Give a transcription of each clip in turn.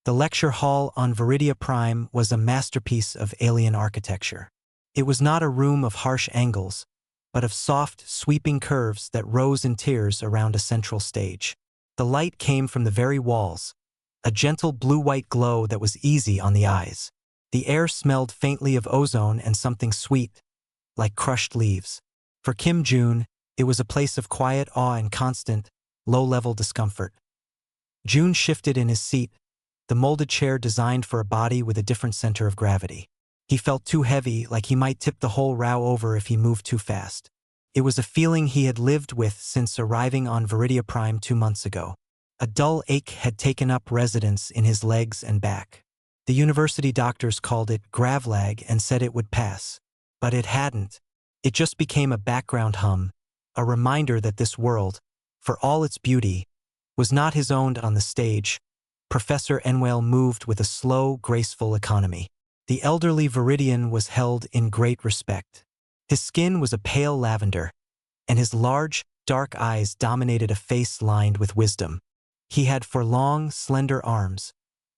The lecture hall on Viridia Prime was a masterpiece of alien architecture. It was not a room of harsh angles, but of soft, sweeping curves that rose in tiers around a central stage. The light came from the very walls, a gentle blue-white glow that was easy on the eyes. The air smelled faintly of ozone and something sweet, like crushed leaves. For Kim June, it was a place of quiet awe and constant, low-level discomfort. June shifted in his seat, the molded chair designed for a body with a different center of gravity. He felt too heavy, like he might tip the whole row over if he moved too fast. It was a feeling he had lived with since arriving on Viridia Prime 2 months ago. A dull ache had taken up residence in his legs and back. The university doctors called it gravlag and said it would pass. But it hadn't. It just became a background hum, a reminder that this world, for all its beauty, was not his own. On the stage, Professor Enwale moved with a slow, graceful economy. The elderly Viridian was held in great respect. His skin was a pale lavender, and his large, dark eyes dominated a face lined with wisdom. He had long, slender arms,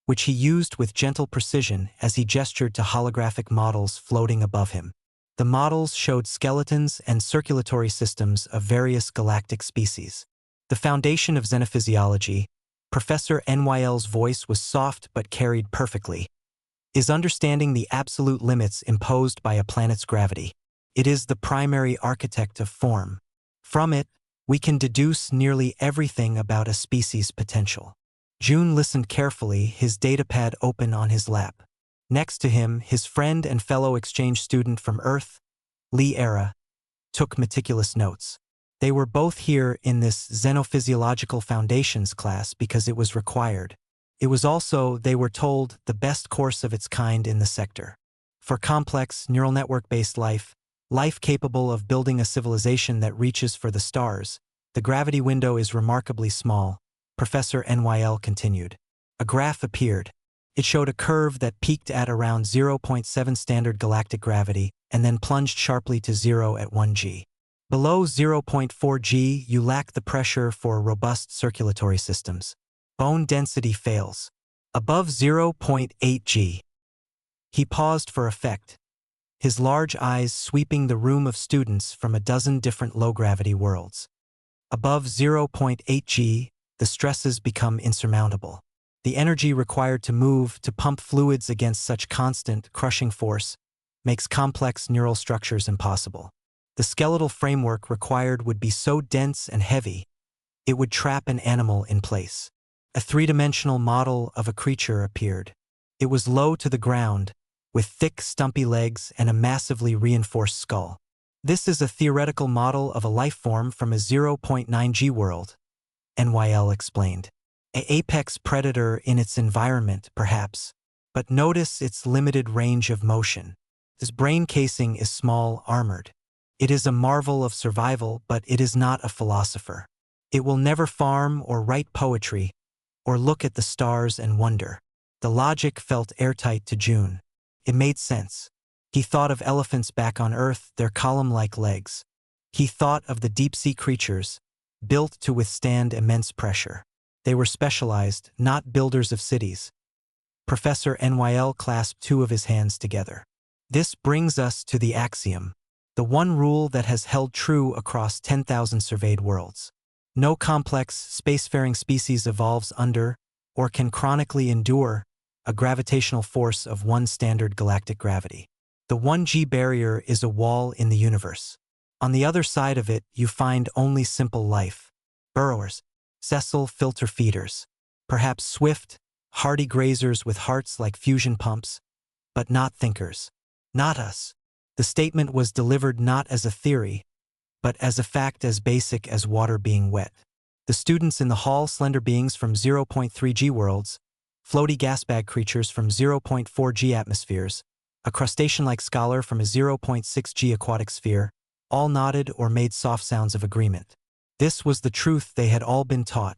which he used with gentle precision as he gestured to holographic models floating above him. The models showed skeletons and circulatory systems of various galactic species. The foundation of xenophysiology, Professor Nyle's voice was soft but carried perfectly, is understanding the absolute limits imposed by a planet's gravity. It is the primary architect of form. From it, we can deduce nearly everything about a species' potential. June listened carefully, his datapad open on his lap. Next to him, his friend and fellow exchange student from Earth, Lee Era, took meticulous notes. They were both here in this Xenophysiological Foundations class because it was required. It was also, they were told, the best course of its kind in the sector. For complex, neural network-based life capable of building a civilization that reaches for the stars, the gravity window is remarkably small, Professor Nyle continued. A graph appeared. It showed a curve that peaked at around 0.7 standard galactic gravity and then plunged sharply to 0 at 1 g. Below 0.4 g, you lack the pressure for robust circulatory systems. Bone density fails. Above 0.8 g. He paused for effect, his large eyes sweeping the room of students from a dozen different low-gravity worlds. Above 0.8 g, the stresses become insurmountable. The energy required to move, to pump fluids against such constant, crushing force, makes complex neural structures impossible. The skeletal framework required would be so dense and heavy, it would trap an animal in place. A three-dimensional model of a creature appeared. It was low to the ground, with thick, stumpy legs and a massively reinforced skull. This is a theoretical model of a life form from a 0.9 g world, Nyle explained. An apex predator in its environment, perhaps, but notice its limited range of motion. This brain casing is small, armored. It is a marvel of survival, but it is not a philosopher. It will never farm or write poetry, or look at the stars and wonder. The logic felt airtight to June. It made sense. He thought of elephants back on Earth, their column-like legs. He thought of the deep-sea creatures, built to withstand immense pressure. They were specialized, not builders of cities. Professor Nyle clasped two of his hands together. This brings us to the axiom, the one rule that has held true across 10,000 surveyed worlds. No complex, spacefaring species evolves under, or can chronically endure, a gravitational force of one standard galactic gravity. The 1g barrier is a wall in the universe. On the other side of it, you find only simple life. Burrowers, sessile filter feeders. Perhaps swift, hardy grazers with hearts like fusion pumps, but not thinkers. Not us. The statement was delivered not as a theory, but as a fact as basic as water being wet. The students in the hall, slender beings from 0.3 g worlds, floaty gasbag creatures from 0.4 g atmospheres, a crustacean-like scholar from a 0.6 g aquatic sphere, all nodded or made soft sounds of agreement. This was the truth they had all been taught.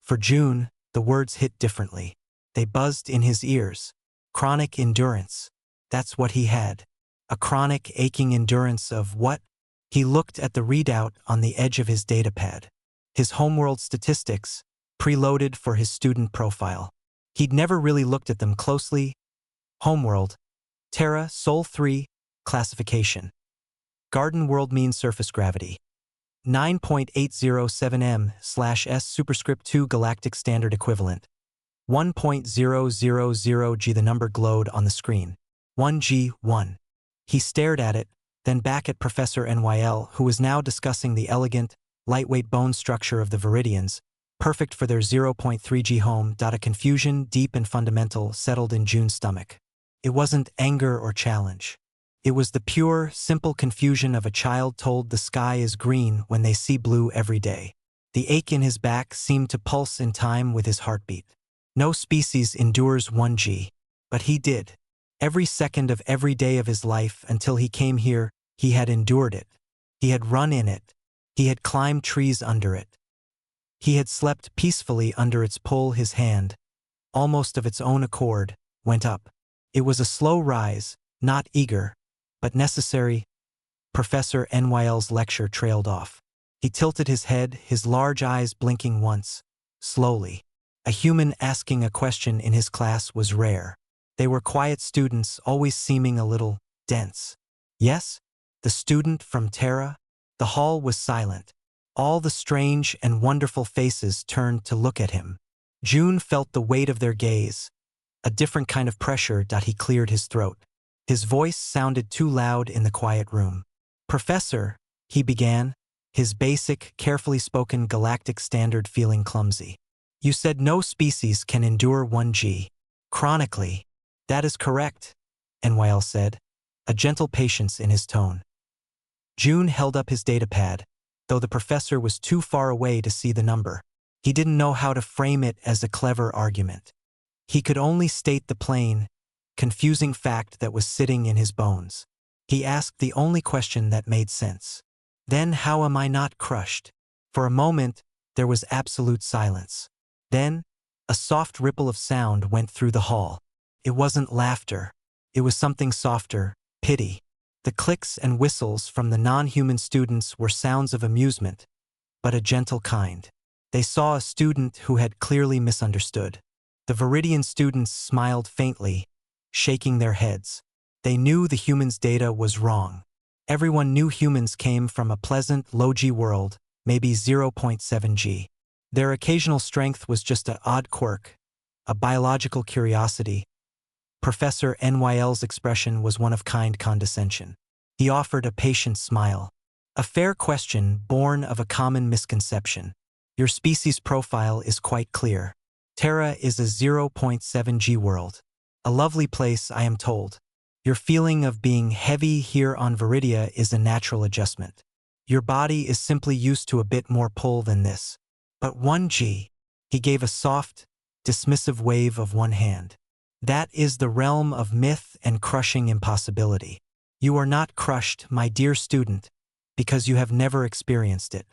For June, the words hit differently. They buzzed in his ears. Chronic endurance. That's what he had. A chronic, aching endurance of what? He looked at the readout on the edge of his datapad. His homeworld statistics, preloaded for his student profile. He'd never really looked at them closely. Homeworld. Terra, Sol 3, classification. Garden world mean surface gravity. 9.807 m/s superscript 2 galactic standard equivalent. 1.000 g. The number glowed on the screen. 1G, 1. He stared at it, then back at Professor NYL, who was now discussing the elegant, lightweight bone structure of the Viridians, perfect for their 0.3 g home. A confusion, deep and fundamental, settled in June's stomach. It wasn't anger or challenge. It was the pure, simple confusion of a child told the sky is green when they see blue every day. The ache in his back seemed to pulse in time with his heartbeat. No species endures 1G, but he did. Every second of every day of his life until he came here, he had endured it. He had run in it. He had climbed trees under it. He had slept peacefully under its pull. His hand, almost of its own accord, went up. It was a slow rise, not eager, but necessary. Professor NYL's lecture trailed off. He tilted his head, his large eyes blinking once, slowly. A human asking a question in his class was rare. They were quiet students, always seeming a little dense. Yes? The student from Terra? The hall was silent. All the strange and wonderful faces turned to look at him. June felt the weight of their gaze. A different kind of pressure. He cleared his throat. His voice sounded too loud in the quiet room. Professor, he began, his basic, carefully spoken galactic standard feeling clumsy. You said no species can endure 1G. Chronically. That is correct, NYL said, a gentle patience in his tone. June held up his datapad, though the professor was too far away to see the number. He didn't know how to frame it as a clever argument. He could only state the plain, confusing fact that was sitting in his bones. He asked the only question that made sense. Then how am I not crushed? For a moment, there was absolute silence. Then, a soft ripple of sound went through the hall. It wasn't laughter. It was something softer, pity. The clicks and whistles from the non-human students were sounds of amusement, but a gentle kind. They saw a student who had clearly misunderstood. The Viridian students smiled faintly, shaking their heads. They knew the humans' data was wrong. Everyone knew humans came from a pleasant, low-G world, maybe 0.7G. Their occasional strength was just an odd quirk, a biological curiosity. Professor NYL's expression was one of kind condescension. He offered a patient smile. A fair question born of a common misconception. Your species profile is quite clear. Terra is a 0.7G world. A lovely place, I am told. Your feeling of being heavy here on Viridia is a natural adjustment. Your body is simply used to a bit more pull than this. But 1G, he gave a soft, dismissive wave of one hand. That is the realm of myth and crushing impossibility. You are not crushed, my dear student, because you have never experienced it.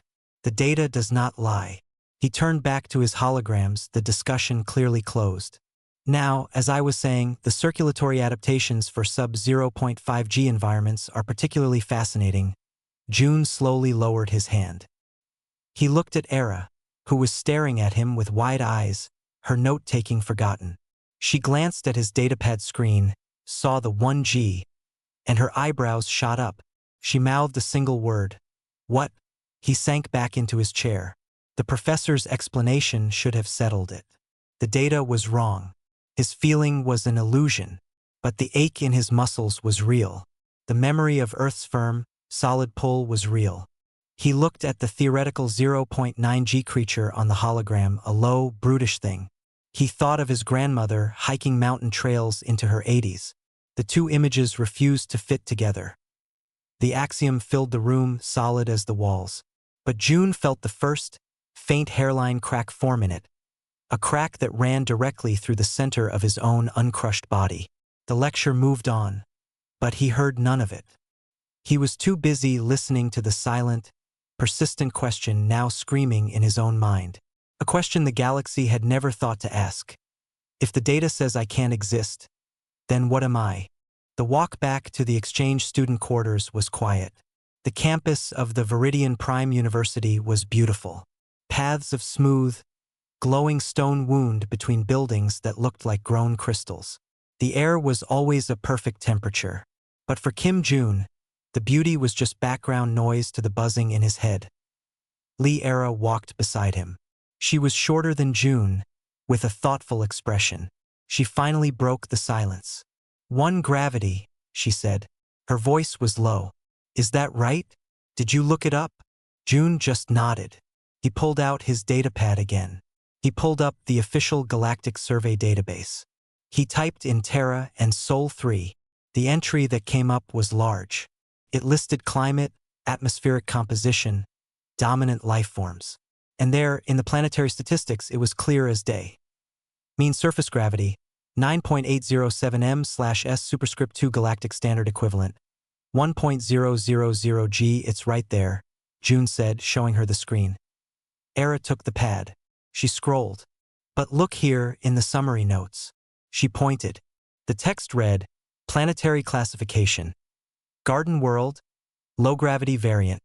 The data does not lie. He turned back to his holograms, the discussion clearly closed. Now, as I was saying, the circulatory adaptations for sub-0.5G environments are particularly fascinating. June slowly lowered his hand. He looked at Era, who was staring at him with wide eyes, her note-taking forgotten. She glanced at his datapad screen, saw the 1G, and her eyebrows shot up. She mouthed a single word. What? He sank back into his chair. The professor's explanation should have settled it. The data was wrong. His feeling was an illusion, but the ache in his muscles was real. The memory of Earth's firm, solid pull was real. He looked at the theoretical 0.9G creature on the hologram, a low, brutish thing. He thought of his grandmother hiking mountain trails into her 80s. The two images refused to fit together. The axiom filled the room, solid as the walls. But June felt the first, faint hairline crack form in it. A crack that ran directly through the center of his own uncrushed body. The lecture moved on, but he heard none of it. He was too busy listening to the silent, persistent question now screaming in his own mind. A question the galaxy had never thought to ask. If the data says I can't exist, then what am I? The walk back to the exchange student quarters was quiet. The campus of the Viridian Prime University was beautiful. Paths of smooth, glowing stone wound between buildings that looked like grown crystals. The air was always a perfect temperature. But for Kim June, the beauty was just background noise to the buzzing in his head. Lee Era walked beside him. She was shorter than June, with a thoughtful expression. She finally broke the silence. "One gravity," she said. Her voice was low. "Is that right? Did you look it up?" June just nodded. He pulled out his datapad again. He pulled up the official Galactic Survey database. He typed in Terra and Sol 3. The entry that came up was large. It listed climate, atmospheric composition, dominant life forms. And there, in the planetary statistics, it was clear as day. Mean surface gravity, 9.807 m/s superscript 2 galactic standard equivalent, 1.000 g. It's right there, June said, showing her the screen. Era took the pad. She scrolled. "But look here in the summary notes." She pointed. The text read, "Planetary classification. Garden world, low gravity variant,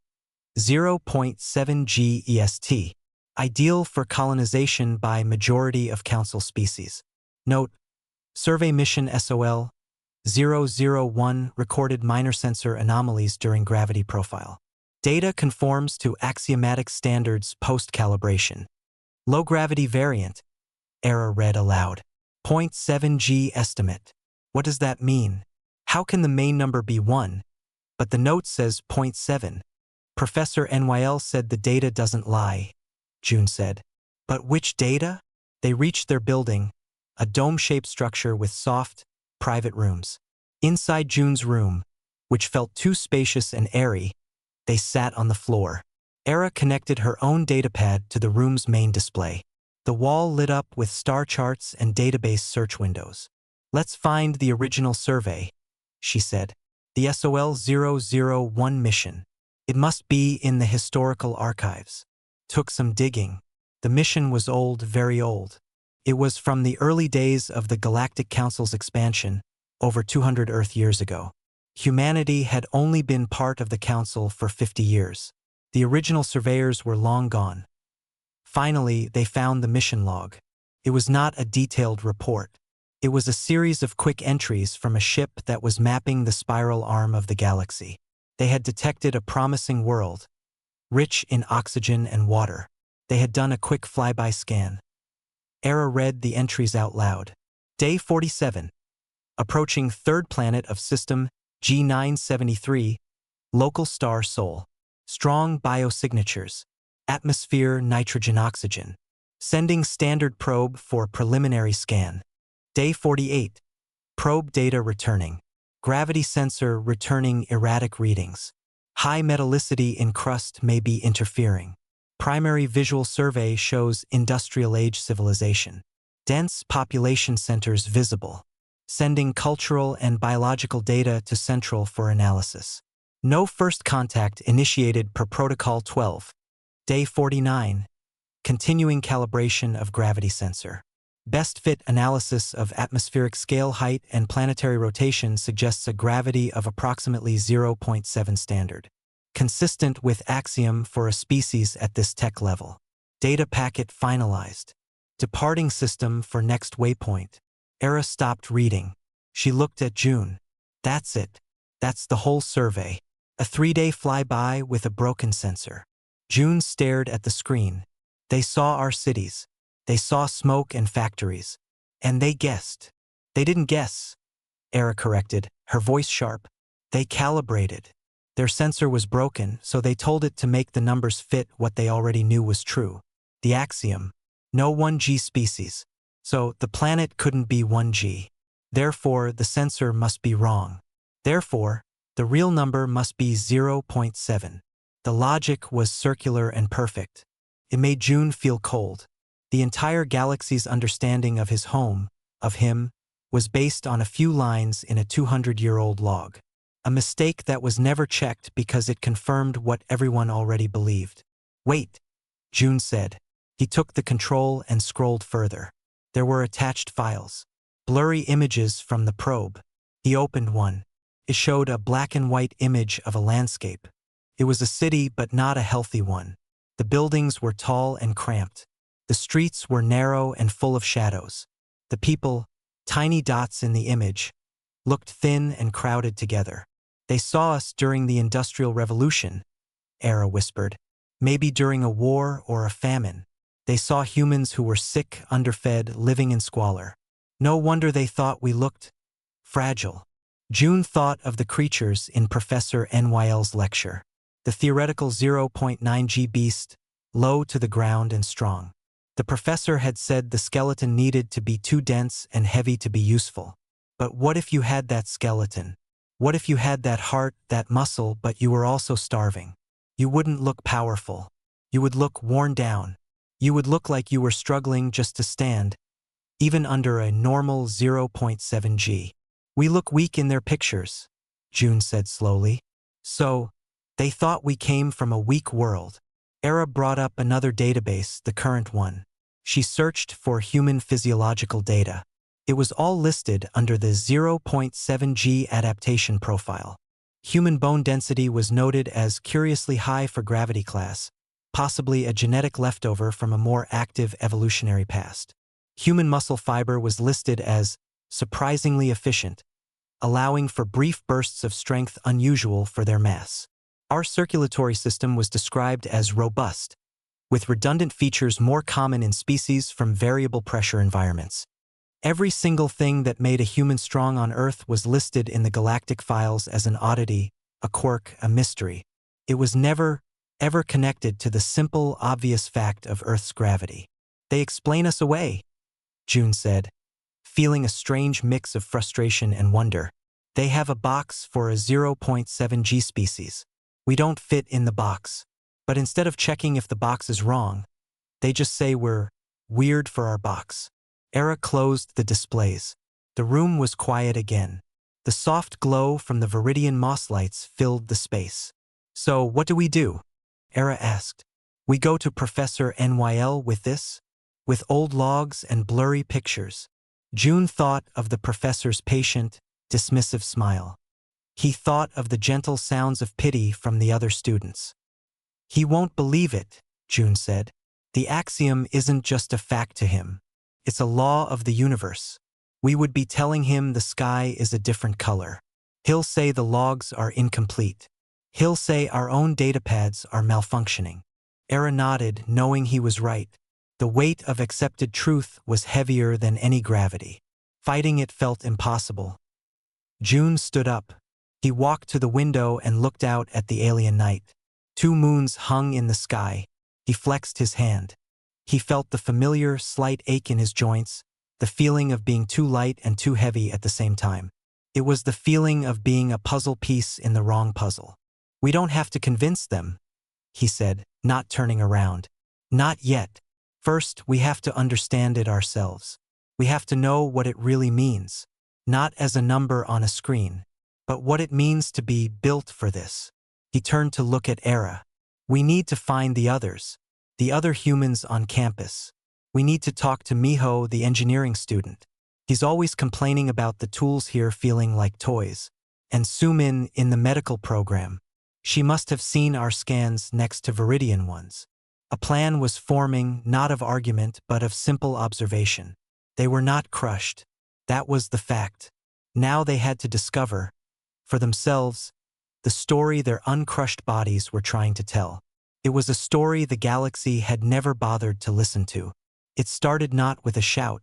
0.7 g EST. Ideal for colonization by majority of council species. Note, survey mission SOL 001 recorded minor sensor anomalies during gravity profile. Data conforms to axiomatic standards post-calibration. Low gravity variant," Era read aloud. 0.7 g estimate. What does that mean? How can the main number be 1? But the note says 0.7. Professor NYL said the data doesn't lie, June said. But which data? They reached their building, a dome-shaped structure with soft, private rooms. Inside June's room, which felt too spacious and airy, they sat on the floor. Era connected her own datapad to the room's main display. The wall lit up with star charts and database search windows. "Let's find the original survey," she said. "The SOL 001 mission. It must be in the historical archives." Took some digging. The mission was old, very old. It was from the early days of the Galactic Council's expansion, over 200 Earth years ago. Humanity had only been part of the Council for 50 years. The original surveyors were long gone. Finally, they found the mission log. It was not a detailed report. It was a series of quick entries from a ship that was mapping the spiral arm of the galaxy. They had detected a promising world, rich in oxygen and water. They had done a quick flyby scan. Era read the entries out loud. Day 47. Approaching third planet of system G973, local star Sol. Strong biosignatures. Atmosphere nitrogen-oxygen. Sending standard probe for preliminary scan. Day 48. Probe data returning. Gravity sensor returning erratic readings. High metallicity in crust may be interfering. Primary visual survey shows industrial age civilization. Dense population centers visible. Sending cultural and biological data to Central for analysis. No first contact initiated per Protocol 12. Day 49. Continuing calibration of gravity sensor. Best fit analysis of atmospheric scale height and planetary rotation suggests a gravity of approximately 0.7 standard. Consistent with axiom for a species at this tech level. Data packet finalized. Departing system for next waypoint. Era stopped reading. She looked at June. That's it. That's the whole survey. A 3-day flyby with a broken sensor. June stared at the screen. They saw our cities. They saw smoke and factories. And they guessed. They didn't guess, Era corrected, her voice sharp. They calibrated. Their sensor was broken, so they told it to make the numbers fit what they already knew was true. The axiom. No 1G species. So the planet couldn't be 1G. Therefore, the sensor must be wrong. Therefore, the real number must be 0.7. The logic was circular and perfect. It made June feel cold. The entire galaxy's understanding of his home, of him, was based on a few lines in a 200-year-old log. A mistake that was never checked because it confirmed what everyone already believed. Wait, June said. He took the control and scrolled further. There were attached files. Blurry images from the probe. He opened one. It showed a black and white image of a landscape. It was a city, but not a healthy one. The buildings were tall and cramped. The streets were narrow and full of shadows. The people, tiny dots in the image, looked thin and crowded together. They saw us during the Industrial Revolution, Era whispered. Maybe during a war or a famine. They saw humans who were sick, underfed, living in squalor. No wonder they thought we looked fragile. June thought of the creatures in Professor NYL's lecture. The theoretical 0.9G beast, low to the ground and strong. The professor had said the skeleton needed to be too dense and heavy to be useful. But what if you had that skeleton? What if you had that heart, that muscle, but you were also starving? You wouldn't look powerful. You would look worn down. You would look like you were struggling just to stand, even under a normal 0.7G. We look weak in their pictures, June said slowly. So, they thought we came from a weak world. Era brought up another database, the current one. She searched for human physiological data. It was all listed under the 0.7G adaptation profile. Human bone density was noted as curiously high for gravity class, possibly a genetic leftover from a more active evolutionary past. Human muscle fiber was listed as surprisingly efficient, allowing for brief bursts of strength unusual for their mass. Our circulatory system was described as robust, with redundant features more common in species from variable pressure environments. Every single thing that made a human strong on Earth was listed in the galactic files as an oddity, a quirk, a mystery. It was never, ever connected to the simple, obvious fact of Earth's gravity. They explain us away, June said, feeling a strange mix of frustration and wonder. They have a box for a 0.7G species. We don't fit in the box. But instead of checking if the box is wrong, they just say we're weird for our box. Era closed the displays. The room was quiet again. The soft glow from the Viridian moss lights filled the space. So what do we do? Era asked. We go to Professor NYL with this? With old logs and blurry pictures. June thought of the professor's patient, dismissive smile. He thought of the gentle sounds of pity from the other students. He won't believe it, June said. The axiom isn't just a fact to him. It's a law of the universe. We would be telling him the sky is a different color. He'll say the logs are incomplete. He'll say our own datapads are malfunctioning. Era nodded, knowing he was right. The weight of accepted truth was heavier than any gravity. Fighting it felt impossible. June stood up. He walked to the window and looked out at the alien night. 2 moons hung in the sky. He flexed his hand. He felt the familiar, slight ache in his joints, the feeling of being too light and too heavy at the same time. It was the feeling of being a puzzle piece in the wrong puzzle. We don't have to convince them, he said, not turning around. Not yet. First, we have to understand it ourselves. We have to know what it really means, not as a number on a screen, but what it means to be built for this. He turned to look at Era. We need to find the others. The other humans on campus. We need to talk to Miho, the engineering student. He's always complaining about the tools here feeling like toys. And Sumin in the medical program. She must have seen our scans next to Viridian ones. A plan was forming, not of argument, but of simple observation. They were not crushed. That was the fact. Now they had to discover, for themselves, the story their uncrushed bodies were trying to tell. It was a story the galaxy had never bothered to listen to. It started not with a shout,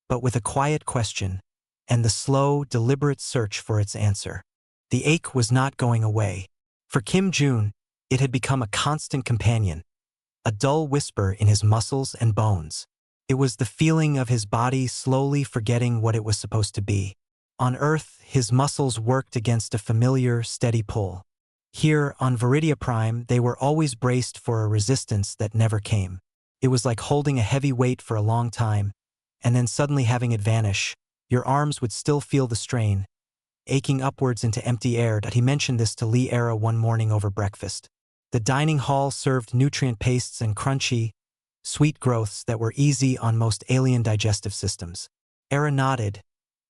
but with a quiet question, and the slow, deliberate search for its answer. The ache was not going away. For Kim June, it had become a constant companion, a dull whisper in his muscles and bones. It was the feeling of his body slowly forgetting what it was supposed to be. On Earth, his muscles worked against a familiar, steady pull. Here, on Viridia Prime, they were always braced for a resistance that never came. It was like holding a heavy weight for a long time, and then suddenly having it vanish. Your arms would still feel the strain, aching upwards into empty air. He mentioned this to Lee Era one morning over breakfast. The dining hall served nutrient pastes and crunchy, sweet growths that were easy on most alien digestive systems. Era nodded,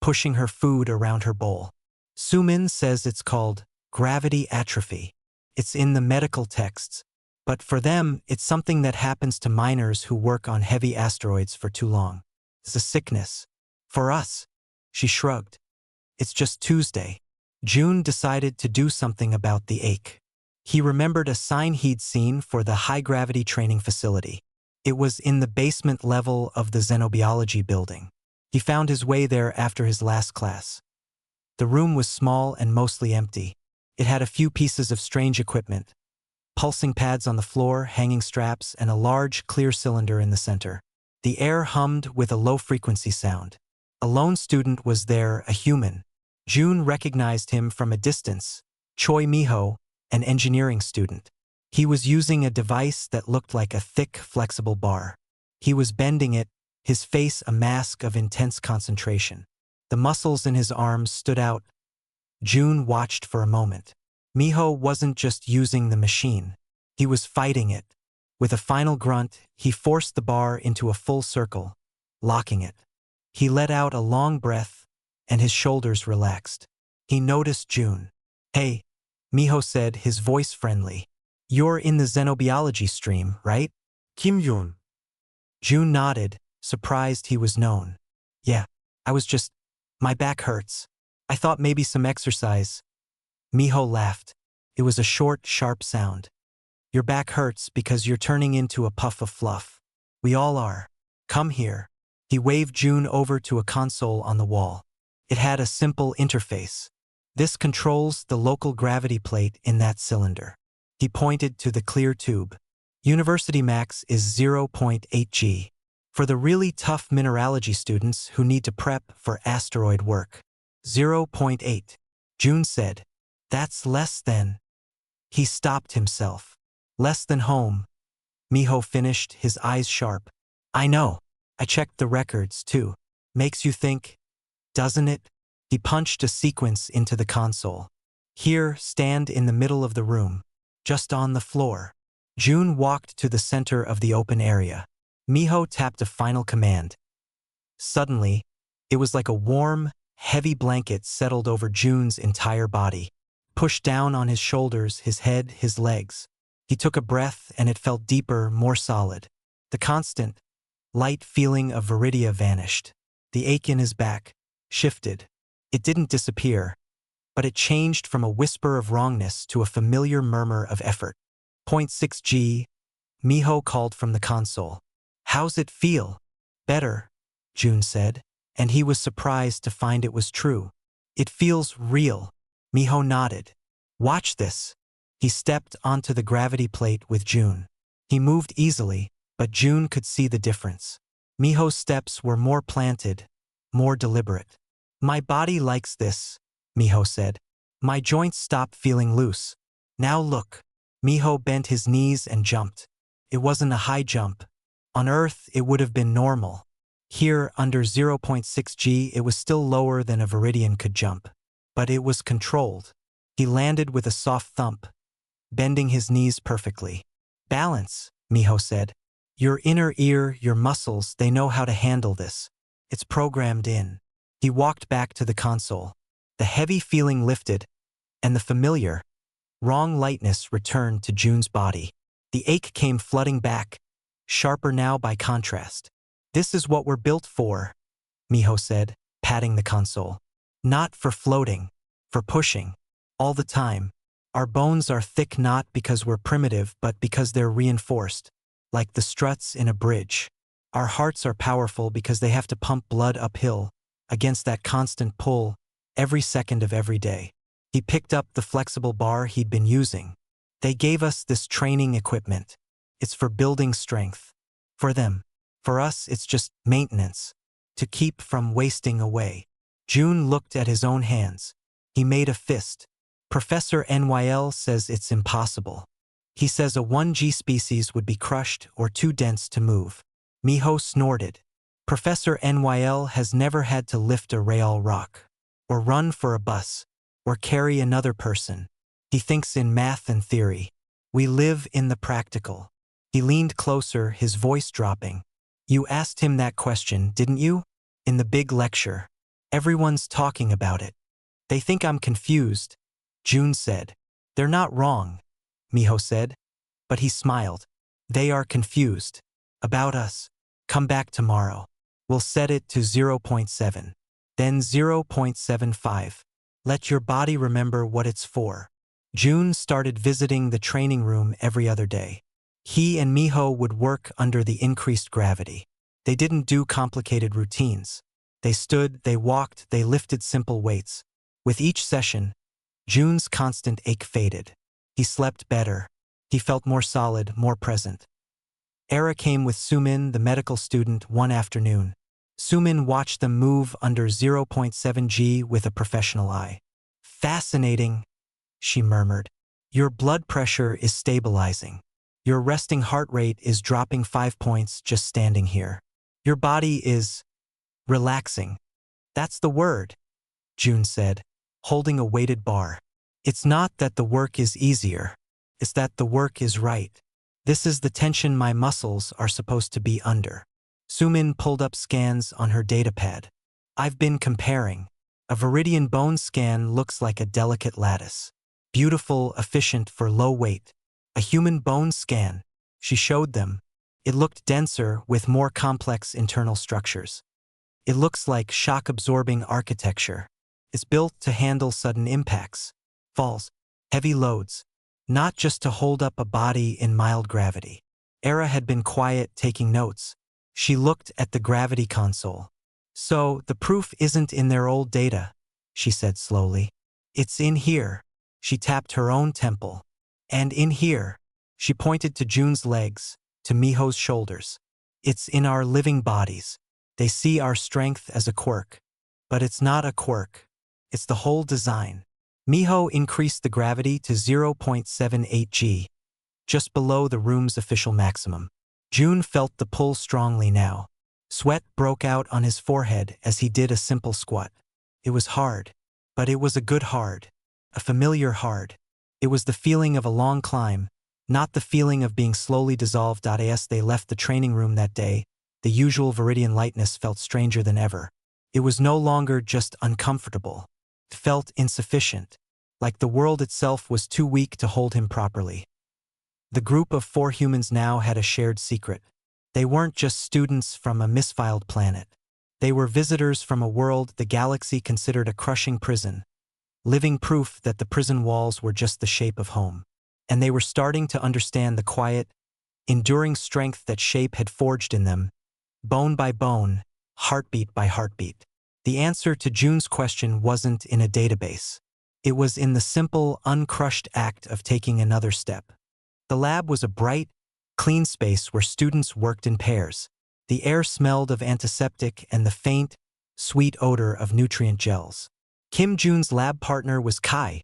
pushing her food around her bowl. Sumin says it's called gravity atrophy. It's in the medical texts, But for them, it's something that happens to miners who work on heavy asteroids for too long. It's a sickness. For us, she shrugged. It's just Tuesday. June decided to do something about the ache. He remembered a sign he'd seen for the high-gravity training facility. It was in the basement level of the xenobiology building. He found his way there after his last class. The room was small and mostly empty. It had a few pieces of strange equipment. Pulsing pads on the floor, hanging straps, and a large, clear cylinder in the center. The air hummed with a low-frequency sound. A lone student was there, a human. June recognized him from a distance. Choi Miho, an engineering student. He was using a device that looked like a thick, flexible bar. He was bending it, his face a mask of intense concentration. The muscles in his arms stood out. June watched for a moment. Miho wasn't just using the machine. He was fighting it. With a final grunt, he forced the bar into a full circle, locking it. He let out a long breath, and his shoulders relaxed. He noticed June. "Hey," Miho said, his voice friendly. "You're in the xenobiology stream, right?" Kim Yoon. June nodded, surprised he was known. "Yeah, my back hurts. I thought maybe some exercise." Miho laughed. It was a short, sharp sound. "Your back hurts because you're turning into a puff of fluff. We all are. Come here." He waved June over to a console on the wall. It had a simple interface. "This controls the local gravity plate in that cylinder." He pointed to the clear tube. "University max is 0.8 G. For the really tough mineralogy students who need to prep for asteroid work." 0.8. June said. "That's less than." He stopped himself. "Less than home." Miho finished, his eyes sharp. "I know. I checked the records, too. Makes you think, doesn't it?" He punched a sequence into the console. "Here, stand in the middle of the room. Just on the floor." June walked to the center of the open area. Miho tapped a final command. Suddenly, it was like a warm, heavy blanket settled over June's entire body. Pushed down on his shoulders, his head, his legs. He took a breath and it felt deeper, more solid. The constant, light feeling of Viridia vanished. The ache in his back shifted. It didn't disappear, but it changed from a whisper of wrongness to a familiar murmur of effort. 0.6 G, Miho called from the console. "How's it feel?" "Better," June said, and he was surprised to find it was true. "It feels real." Miho nodded. "Watch this." He stepped onto the gravity plate with June. He moved easily, but June could see the difference. Miho's steps were more planted, more deliberate. "My body likes this," Miho said. "My joints stop feeling loose. Now look." Miho bent his knees and jumped. It wasn't a high jump. On Earth, it would have been normal. Here, under 0.6 G, it was still lower than a Viridian could jump. But it was controlled. He landed with a soft thump, bending his knees perfectly. "Balance," Miho said. "Your inner ear, your muscles, they know how to handle this. It's programmed in." He walked back to the console. The heavy feeling lifted, and the familiar, wrong lightness returned to June's body. The ache came flooding back, sharper now by contrast. "This is what we're built for," Miho said, patting the console. "Not for floating, for pushing. All the time. Our bones are thick not because we're primitive but because they're reinforced, like the struts in a bridge. Our hearts are powerful because they have to pump blood uphill, against that constant pull, every second of every day." He picked up the flexible bar he'd been using. "They gave us this training equipment. It's for building strength. For them. For us, it's just maintenance. To keep from wasting away." June looked at his own hands. He made a fist. "Professor NYL says it's impossible. He says a 1G species would be crushed or too dense to move." Miho snorted. "Professor NYL has never had to lift a real rock, or run for a bus, or carry another person. He thinks in math and theory. We live in the practical." He leaned closer, his voice dropping. "You asked him that question, didn't you? In the big lecture. Everyone's talking about it. They think I'm confused," June said. "They're not wrong," Miho said. but he smiled. They are confused. About us. Come back tomorrow. We'll set it to 0.7. Then 0.75. Let your body remember what it's for. June started visiting the training room every other day. He and Miho would work under the increased gravity. They didn't do complicated routines. They stood, they walked, they lifted simple weights. With each session, June's constant ache faded. He slept better. He felt more solid, more present. Era came with Sumin, the medical student, one afternoon. Sumin watched them move under 0.7 G with a professional eye. Fascinating, she murmured. Your blood pressure is stabilizing. Your resting heart rate is dropping 5 points just standing here. Your body is relaxing. That's the word, June said, holding a weighted bar. It's not that the work is easier. It's that the work is right. This is the tension my muscles are supposed to be under. Sumin pulled up scans on her datapad. I've been comparing. A Viridian bone scan looks like a delicate lattice. Beautiful, efficient for low weight. A human bone scan. She showed them. It looked denser with more complex internal structures. It looks like shock-absorbing architecture. It's built to handle sudden impacts, falls, heavy loads, not just to hold up a body in mild gravity. Era had been quiet, taking notes. She looked at the gravity console. So, the proof isn't in their old data, she said slowly. It's in here. She tapped her own temple. And in here, she pointed to June's legs, to Miho's shoulders. It's in our living bodies. They see our strength as a quirk. But it's not a quirk. It's the whole design. Miho increased the gravity to 0.78 G, just below the room's official maximum. June felt the pull strongly now. Sweat broke out on his forehead as he did a simple squat. It was hard, but it was a good hard, a familiar hard. It was the feeling of a long climb, not the feeling of being slowly dissolved. As they left the training room that day, the usual Viridian lightness felt stranger than ever. It was no longer just uncomfortable. It felt insufficient, like the world itself was too weak to hold him properly. The group of 4 humans now had a shared secret. They weren't just students from a misfiled planet. They were visitors from a world the galaxy considered a crushing prison, living proof that the prison walls were just the shape of home. And they were starting to understand the quiet, enduring strength that shape had forged in them, bone by bone, heartbeat by heartbeat. The answer to June's question wasn't in a database. It was in the simple, uncrushed act of taking another step. The lab was a bright, clean space where students worked in pairs. The air smelled of antiseptic and the faint, sweet odor of nutrient gels. Kim June's lab partner was Kai,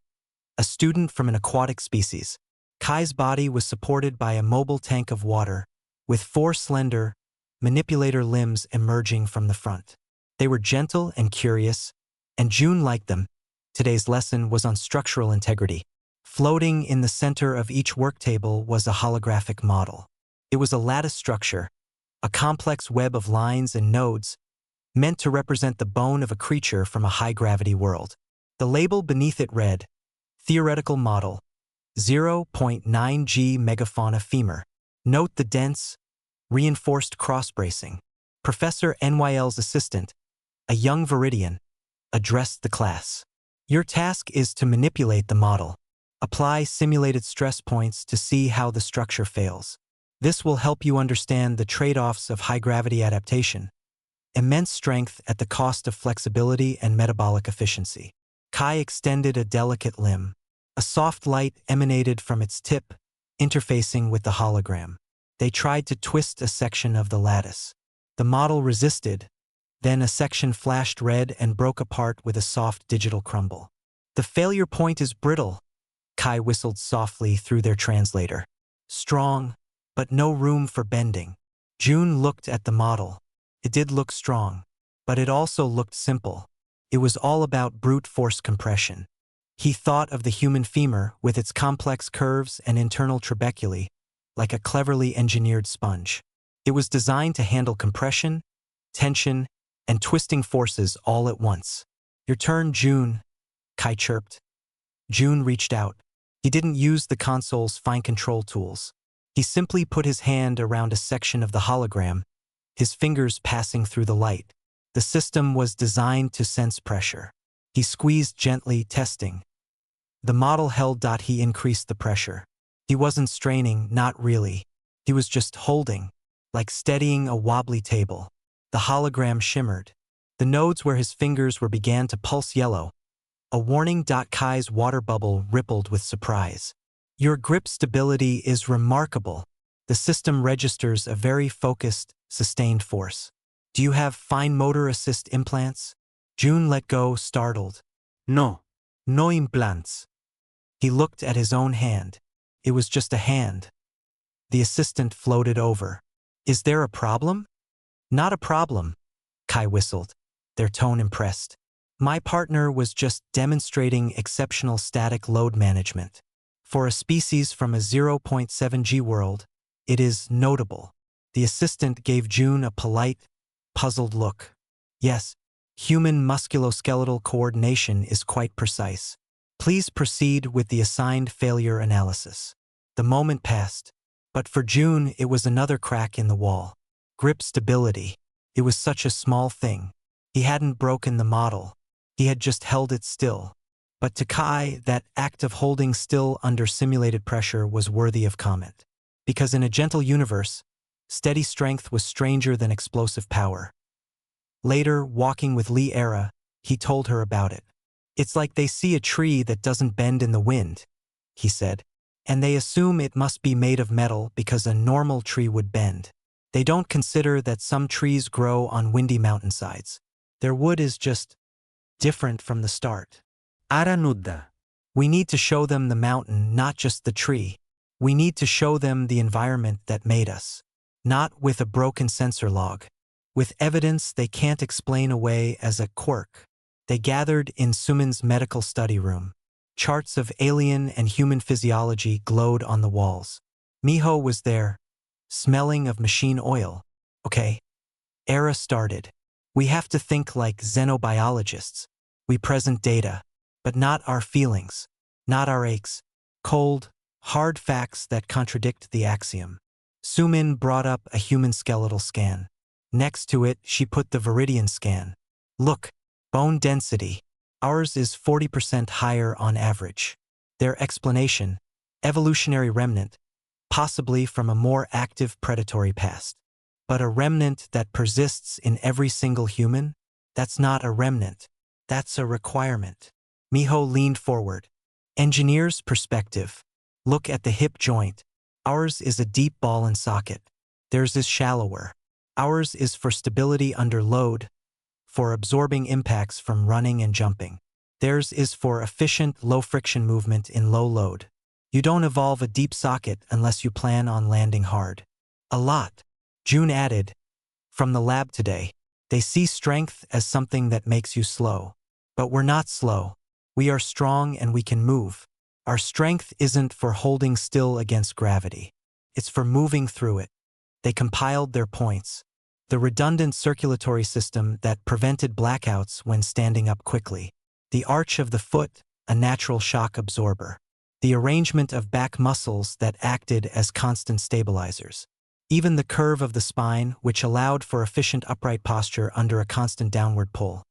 a student from an aquatic species. Kai's body was supported by a mobile tank of water, with 4 slender, manipulator limbs emerging from the front. They were gentle and curious, and June liked them. Today's lesson was on structural integrity. Floating in the center of each work table was a holographic model. It was a lattice structure, a complex web of lines and nodes, meant to represent the bone of a creature from a high-gravity world. The label beneath it read, Theoretical Model, 0.9 G Megafauna Femur. Note the dense, reinforced cross-bracing. Professor NYL's assistant, a young Viridian, addressed the class. Your task is to manipulate the model. Apply simulated stress points to see how the structure fails. This will help you understand the trade-offs of high-gravity adaptation. Immense strength at the cost of flexibility and metabolic efficiency. Kai extended a delicate limb. A soft light emanated from its tip, interfacing with the hologram. They tried to twist a section of the lattice. The model resisted. Then a section flashed red and broke apart with a soft digital crumble. The failure point is brittle, Kai whistled softly through their translator. Strong, but no room for bending. June looked at the model. It did look strong, but it also looked simple. It was all about brute force compression. He thought of the human femur with its complex curves and internal trabeculae, like a cleverly engineered sponge. It was designed to handle compression, tension, and twisting forces all at once. Your turn, June, Kai chirped. June reached out. He didn't use the console's fine control tools. He simply put his hand around a section of the hologram, his fingers passing through the light. The system was designed to sense pressure. He squeezed gently, testing. The model held. He increased the pressure. He wasn't straining, not really. He was just holding, like steadying a wobbly table. The hologram shimmered. The nodes where his fingers were began to pulse yellow. A warning. Kai's water bubble rippled with surprise. Your grip stability is remarkable. The system registers a very focused, sustained force. Do you have fine motor assist implants? June let go, startled. No. No implants. He looked at his own hand. It was just a hand. The assistant floated over. Is there a problem? Not a problem, Kai whistled, their tone impressed. My partner was just demonstrating exceptional static load management. For a species from a 0.7G world, it is notable. The assistant gave June a polite, puzzled look. Yes, human musculoskeletal coordination is quite precise. Please proceed with the assigned failure analysis. The moment passed, but for June it was another crack in the wall. Grip stability. It was such a small thing. He hadn't broken the model. He had just held it still. But to Kai, that act of holding still under simulated pressure was worthy of comment. Because in a gentle universe, steady strength was stranger than explosive power. Later, walking with Lee Era, he told her about it. It's like they see a tree that doesn't bend in the wind, he said, and they assume it must be made of metal because a normal tree would bend. They don't consider that some trees grow on windy mountainsides. Their wood is just different from the start. Ara nudda. We need to show them the mountain, not just the tree. We need to show them the environment that made us. Not with a broken sensor log. With evidence they can't explain away as a quirk. They gathered in Suman's medical study room. Charts of alien and human physiology glowed on the walls. Miho was there, smelling of machine oil. Okay. Era started. We have to think like xenobiologists. We present data, but not our feelings, not our aches. Cold, hard facts that contradict the axiom. Sumin brought up a human skeletal scan. Next to it, she put the Viridian scan. Look, bone density. Ours is 40% higher on average. Their explanation, evolutionary remnant, possibly from a more active predatory past. But a remnant that persists in every single human? That's not a remnant. That's a requirement. Miho leaned forward. Engineer's perspective. Look at the hip joint. Ours is a deep ball and socket. Theirs is shallower. Ours is for stability under load, for absorbing impacts from running and jumping. Theirs is for efficient, low-friction movement in low load. You don't evolve a deep socket unless you plan on landing hard. A lot. June added, from the lab today, they see strength as something that makes you slow. But we're not slow. We are strong and we can move. Our strength isn't for holding still against gravity. It's for moving through it. They compiled their points. The redundant circulatory system that prevented blackouts when standing up quickly. The arch of the foot, a natural shock absorber. The arrangement of back muscles that acted as constant stabilizers. Even the curve of the spine, which allowed for efficient upright posture under a constant downward pull.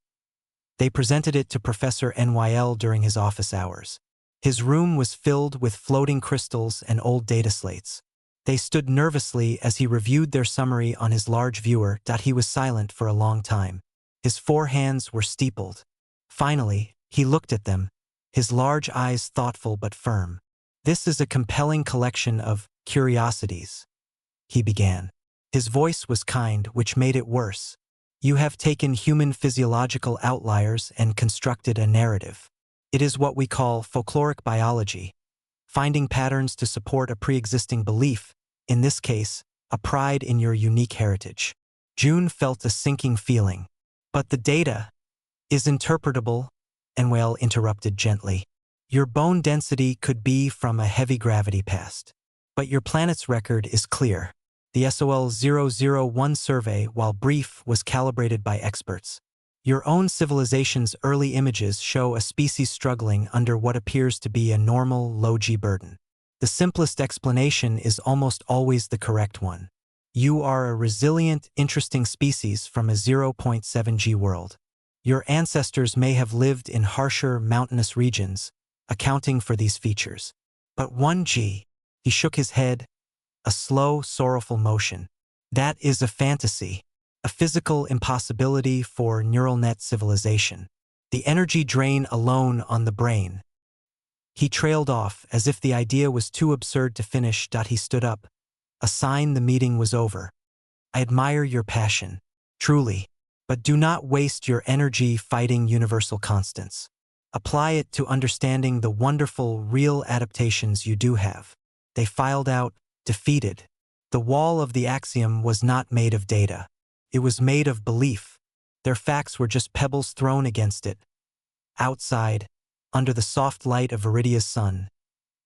They presented it to Professor NYL during his office hours. His room was filled with floating crystals and old data slates. They stood nervously as he reviewed their summary on his large viewer. He was silent for a long time. His four hands were steepled. Finally, he looked at them, his large eyes thoughtful but firm. This is a compelling collection of curiosities, he began. His voice was kind, which made it worse. You have taken human physiological outliers and constructed a narrative. It is what we call folkloric biology, finding patterns to support a pre-existing belief, in this case, a pride in your unique heritage. June felt a sinking feeling. But the data is interpretable, Enwale interrupted gently. Your bone density could be from a heavy gravity past. But your planet's record is clear. The SOL-001 survey, while brief, was calibrated by experts. Your own civilization's early images show a species struggling under what appears to be a normal, low-G burden. The simplest explanation is almost always the correct one. You are a resilient, interesting species from a 0.7G world. Your ancestors may have lived in harsher, mountainous regions, accounting for these features. But 1G, he shook his head, a slow, sorrowful motion. That is a fantasy, a physical impossibility for neural net civilization. The energy drain alone on the brain. He trailed off, as if the idea was too absurd to finish. He stood up, a sign the meeting was over. I admire your passion, truly, but do not waste your energy fighting universal constants. Apply it to understanding the wonderful, real adaptations you do have. They filed out, defeated. The wall of the axiom was not made of data. It was made of belief. Their facts were just pebbles thrown against it. Outside, under the soft light of Viridia's sun,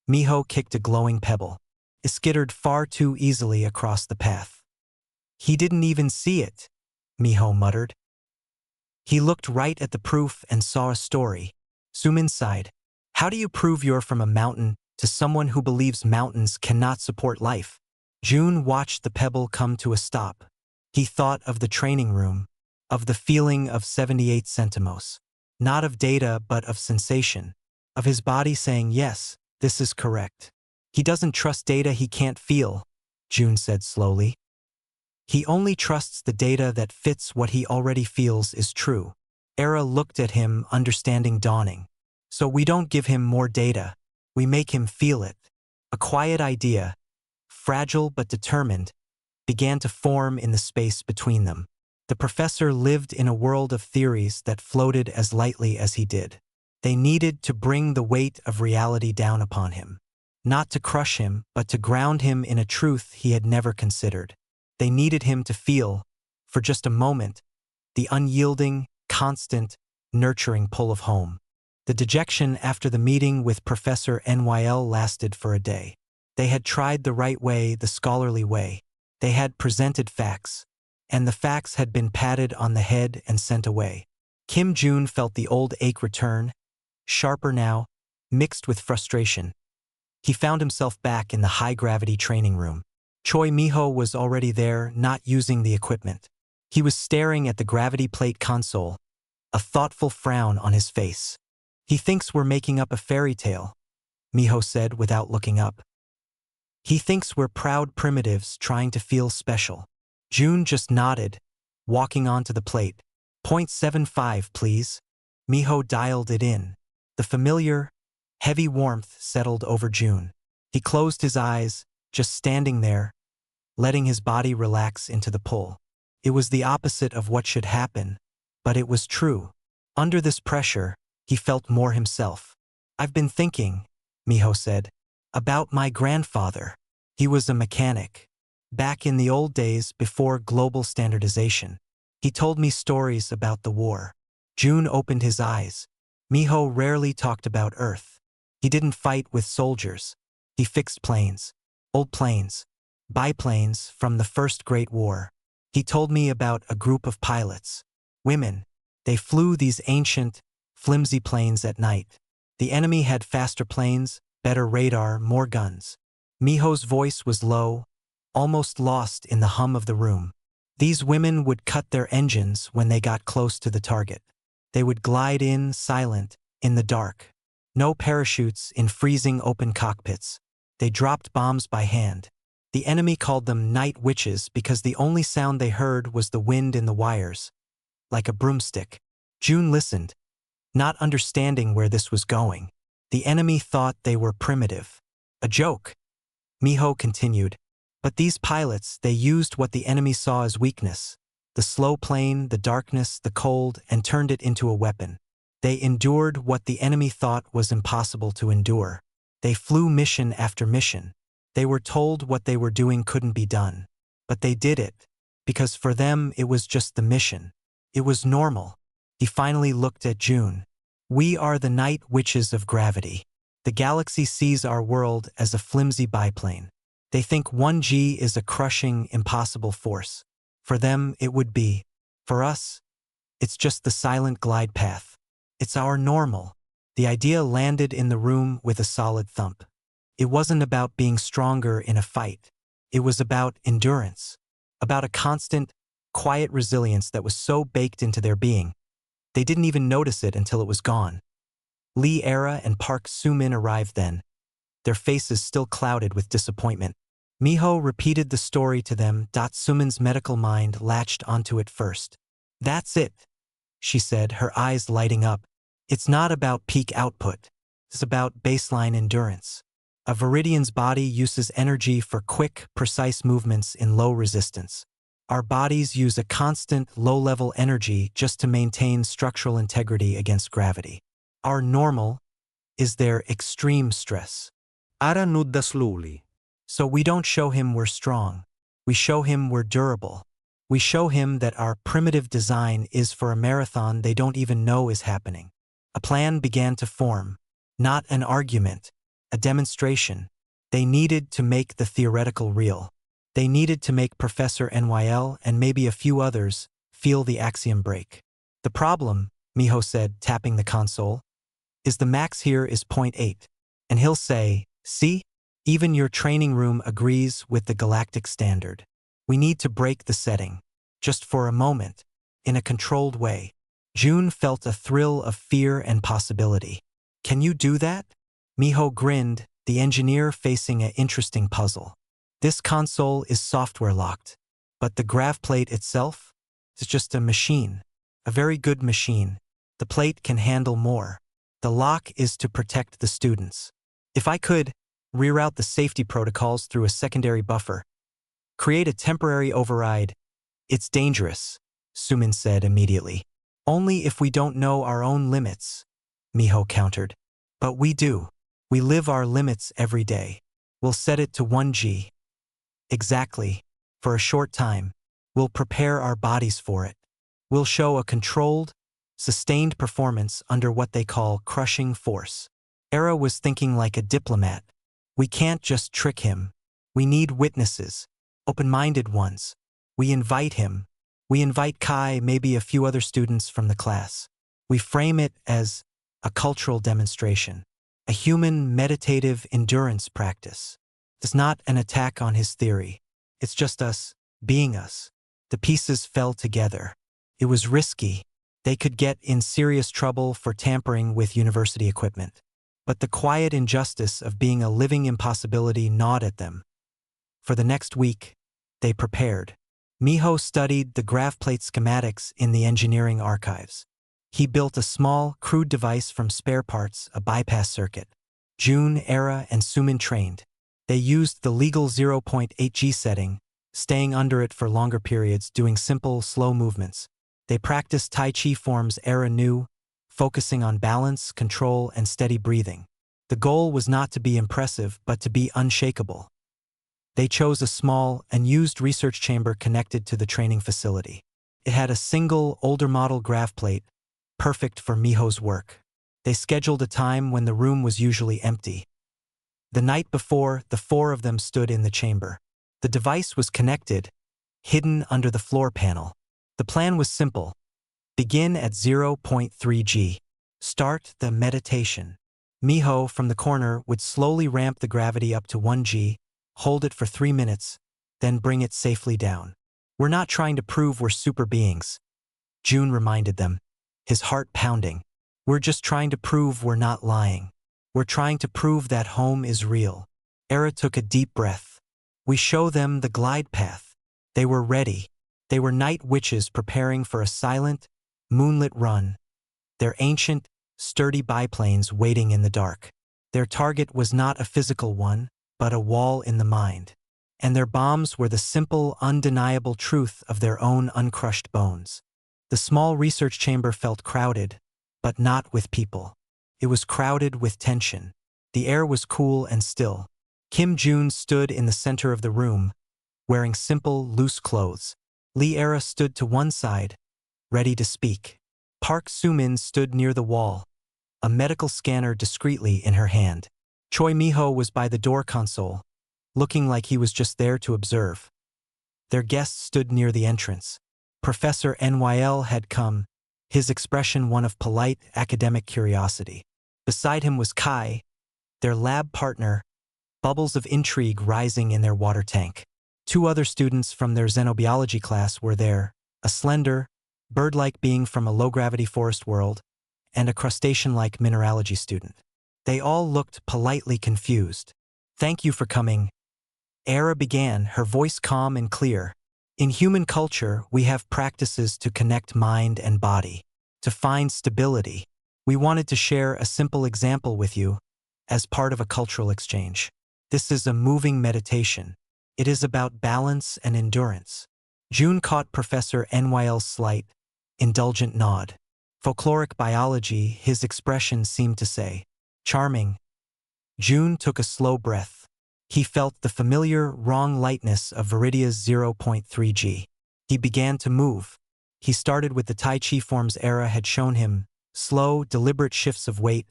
Miho kicked a glowing pebble. It skittered far too easily across the path. He didn't even see it, Miho muttered. He looked right at the proof and saw a story. Zoom inside. How do you prove you're from a mountain to someone who believes mountains cannot support life? June watched the pebble come to a stop. He thought of the training room, of the feeling of 78 centimos. Not of data, but of sensation. Of his body saying, yes, this is correct. He doesn't trust data he can't feel, June said slowly. He only trusts the data that fits what he already feels is true. Era looked at him, understanding dawning. So we don't give him more data. We make him feel it. A quiet idea, fragile but determined, began to form in the space between them. The professor lived in a world of theories that floated as lightly as he did. They needed to bring the weight of reality down upon him. Not to crush him, but to ground him in a truth he had never considered. They needed him to feel, for just a moment, the unyielding, constant, nurturing pull of home. The dejection after the meeting with Professor NYL lasted for a day. They had tried the right way, the scholarly way. They had presented facts, and the facts had been patted on the head and sent away. Kim June felt the old ache return, sharper now, mixed with frustration. He found himself back in the high-gravity training room. Choi Miho was already there, not using the equipment. He was staring at the gravity plate console, a thoughtful frown on his face. He thinks we're making up a fairy tale, Miho said without looking up. He thinks we're proud primitives trying to feel special. June just nodded, walking onto the plate. 0.75, please. Miho dialed it in. The familiar, heavy warmth settled over June. He closed his eyes, just standing there, letting his body relax into the pull. It was the opposite of what should happen, but it was true. Under this pressure, he felt more himself. I've been thinking, Miho said, about my grandfather. He was a mechanic. Back in the old days before global standardization. He told me stories about the war. June opened his eyes. Miho rarely talked about Earth. He didn't fight with soldiers. He fixed planes. Old planes. Biplanes from the First Great War. He told me about a group of pilots. Women. They flew these ancient, flimsy planes at night. The enemy had faster planes, better radar, more guns. Miho's voice was low, almost lost in the hum of the room. These women would cut their engines when they got close to the target. They would glide in, silent, in the dark. No parachutes in freezing open cockpits. They dropped bombs by hand. The enemy called them night witches because the only sound they heard was the wind in the wires, like a broomstick. June listened, not understanding where this was going. The enemy thought they were primitive. A joke. Miho continued. But these pilots, they used what the enemy saw as weakness. The slow plane, the darkness, the cold, and turned it into a weapon. They endured what the enemy thought was impossible to endure. They flew mission after mission. They were told what they were doing couldn't be done. But they did it, because for them it was just the mission. It was normal. He finally looked at June. We are the night witches of gravity. The galaxy sees our world as a flimsy biplane. They think 1G is a crushing, impossible force. For them, it would be. For us, it's just the silent glide path. It's our normal. The idea landed in the room with a solid thump. It wasn't about being stronger in a fight. It was about endurance, about a constant, quiet resilience that was so baked into their being, they didn't even notice it until it was gone. Lee Era and Park Soo-min arrived then, their faces still clouded with disappointment. Miho repeated the story to them. Soo-min's medical mind latched onto it first. "That's it," she said, her eyes lighting up. "It's not about peak output. It's about baseline endurance. A Viridian's body uses energy for quick, precise movements in low resistance. Our bodies use a constant, low-level energy just to maintain structural integrity against gravity. Our normal is their extreme stress. Ara nudda slowly. So we don't show him we're strong. We show him we're durable. We show him that our primitive design is for a marathon they don't even know is happening." A plan began to form, not an argument, a demonstration. They needed to make the theoretical real. They needed to make Professor NYL and maybe a few others feel the axiom break. "The problem," Miho said, tapping the console, "is the max here is 0.8. And he'll say, 'See? Even your training room agrees with the galactic standard. We need to break the setting, just for a moment, in a controlled way.'" June felt a thrill of fear and possibility. "Can you do that?" Miho grinned, the engineer facing an interesting puzzle. "This console is software locked, but the grav plate itself is just a machine, a very good machine. The plate can handle more. The lock is to protect the students. If I could reroute the safety protocols through a secondary buffer, create a temporary override." "It's dangerous," Soo-min said immediately. "Only if we don't know our own limits," Miho countered. "But we do. We live our limits every day. We'll set it to 1G. Exactly. For a short time. We'll prepare our bodies for it. We'll show a controlled, sustained performance under what they call crushing force." Era was thinking like a diplomat. "We can't just trick him. We need witnesses, open-minded ones. We invite him. We invite Kai, maybe a few other students from the class. We frame it as a cultural demonstration, a human meditative endurance practice. It's not an attack on his theory. It's just us being us." The pieces fell together. It was risky. They could get in serious trouble for tampering with university equipment. But the quiet injustice of being a living impossibility gnawed at them. For the next week, they prepared. Miho studied the gravplate schematics in the engineering archives. He built a small, crude device from spare parts, a bypass circuit. June, Era, and Soo-min trained. They used the legal 0.8G setting, staying under it for longer periods, doing simple, slow movements. They practiced Tai Chi forms Era knew, focusing on balance, control, and steady breathing. The goal was not to be impressive, but to be unshakable. They chose a small, unused research chamber connected to the training facility. It had a single, older model grav plate, perfect for Miho's work. They scheduled a time when the room was usually empty. The night before, the four of them stood in the chamber. The device was connected, hidden under the floor panel. The plan was simple. Begin at 0.3G. Start the meditation. Miho, from the corner, would slowly ramp the gravity up to 1G, hold it for 3 minutes, then bring it safely down. "We're not trying to prove we're super beings," June reminded them, his heart pounding. "We're just trying to prove we're not lying. We're trying to prove that home is real." Era took a deep breath. "We show them the glide path." They were ready. They were night witches preparing for a silent, moonlit run, their ancient, sturdy biplanes waiting in the dark. Their target was not a physical one, but a wall in the mind. And their bombs were the simple, undeniable truth of their own uncrushed bones. The small research chamber felt crowded, but not with people. It was crowded with tension. The air was cool and still. Kim June stood in the center of the room, wearing simple, loose clothes. Lee Era stood to one side, ready to speak. Park Soo-min stood near the wall, a medical scanner discreetly in her hand. Choi Miho was by the door console, looking like he was just there to observe. Their guests stood near the entrance. Professor NYL had come, his expression one of polite academic curiosity. Beside him was Kai, their lab partner, bubbles of intrigue rising in their water tank. Two other students from their xenobiology class were there, a slender, bird-like being from a low-gravity forest world, and a crustacean-like mineralogy student. They all looked politely confused. "Thank you for coming," Era began, her voice calm and clear. "In human culture, we have practices to connect mind and body, to find stability. We wanted to share a simple example with you as part of a cultural exchange. This is a moving meditation. It is about balance and endurance." June caught Professor Nyl's slight, indulgent nod. Folkloric biology, his expression seemed to say. "Charming." June took a slow breath. He felt the familiar, wrong lightness of Viridia's 0.3 G. He began to move. He started with the Tai Chi forms Era had shown him, slow, deliberate shifts of weight,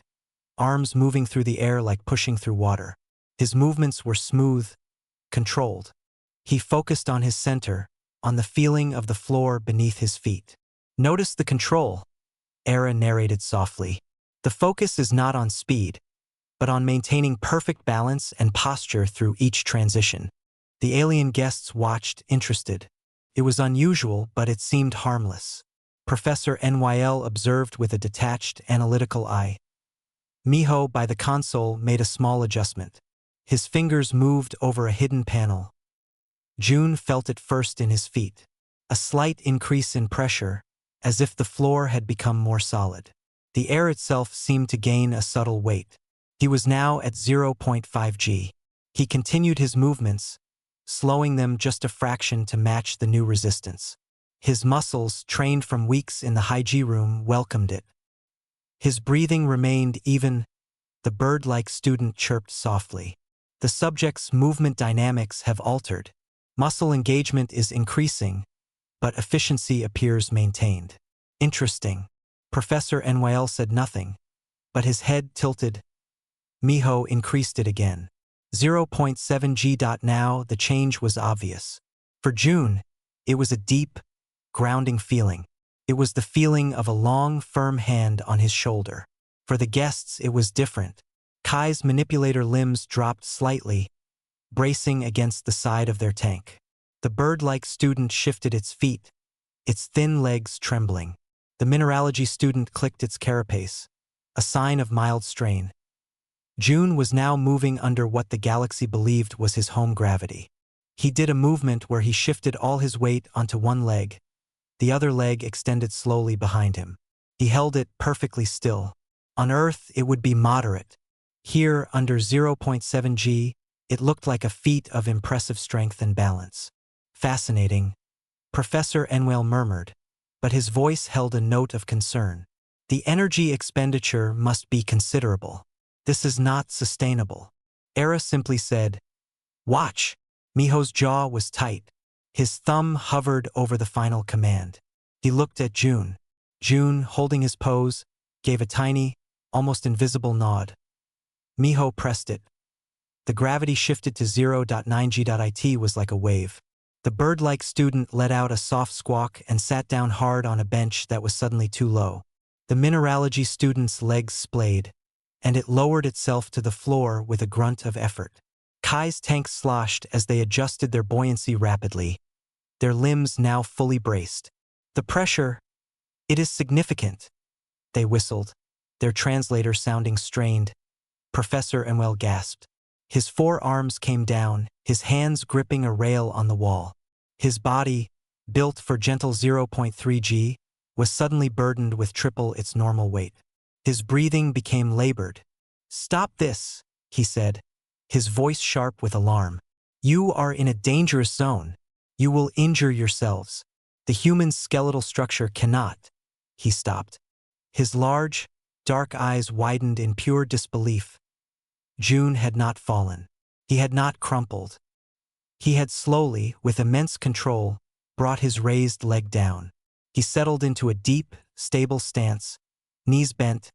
arms moving through the air like pushing through water. His movements were smooth, controlled. He focused on his center, on the feeling of the floor beneath his feet. "Notice the control," Era narrated softly. "The focus is not on speed, but on maintaining perfect balance and posture through each transition." The alien guests watched, interested. It was unusual, but it seemed harmless. Professor Nyl observed with a detached, analytical eye. Miho, by the console, made a small adjustment. His fingers moved over a hidden panel. June felt it first in his feet. A slight increase in pressure, as if the floor had become more solid. The air itself seemed to gain a subtle weight. He was now at 0.5 G. He continued his movements, slowing them just a fraction to match the new resistance. His muscles, trained from weeks in the high G room, welcomed it. His breathing remained even. The bird-like student chirped softly. "The subject's movement dynamics have altered. Muscle engagement is increasing, but efficiency appears maintained." "Interesting." Professor Nyl said nothing, but his head tilted. Miho increased it again. 0.7 G. Now the change was obvious. For June, it was a deep, grounding feeling. It was the feeling of a long, firm hand on his shoulder. For the guests, it was different. Kai's manipulator limbs dropped slightly, bracing against the side of their tank. The bird-like student shifted its feet, its thin legs trembling. The mineralogy student clicked its carapace, a sign of mild strain. June was now moving under what the galaxy believed was his home gravity. He did a movement where he shifted all his weight onto one leg. The other leg extended slowly behind him. He held it perfectly still. On Earth, it would be moderate. Here, under 0.7 G, it looked like a feat of impressive strength and balance. "Fascinating," Professor Nyl murmured, but his voice held a note of concern. "The energy expenditure must be considerable. This is not sustainable." Era simply said, "Watch." Miho's jaw was tight. His thumb hovered over the final command. He looked at June. June, holding his pose, gave a tiny, almost invisible nod. Miho pressed it. The gravity shifted to 0.9 G. It was like a wave. The bird-like student let out a soft squawk and sat down hard on a bench that was suddenly too low. The mineralogy student's legs splayed, and it lowered itself to the floor with a grunt of effort. Kai's tanks sloshed as they adjusted their buoyancy rapidly, their limbs now fully braced. "The pressure, it is significant," they whistled, their translator sounding strained. Professor Nyl gasped. His forearms came down, his hands gripping a rail on the wall. His body, built for gentle 0.3 G, was suddenly burdened with triple its normal weight. His breathing became labored. "Stop this," he said, his voice sharp with alarm. "You are in a dangerous zone. You will injure yourselves. The human skeletal structure cannot." He stopped. His large, dark eyes widened in pure disbelief. June had not fallen. He had not crumpled. He had slowly, with immense control, brought his raised leg down. He settled into a deep, stable stance, knees bent,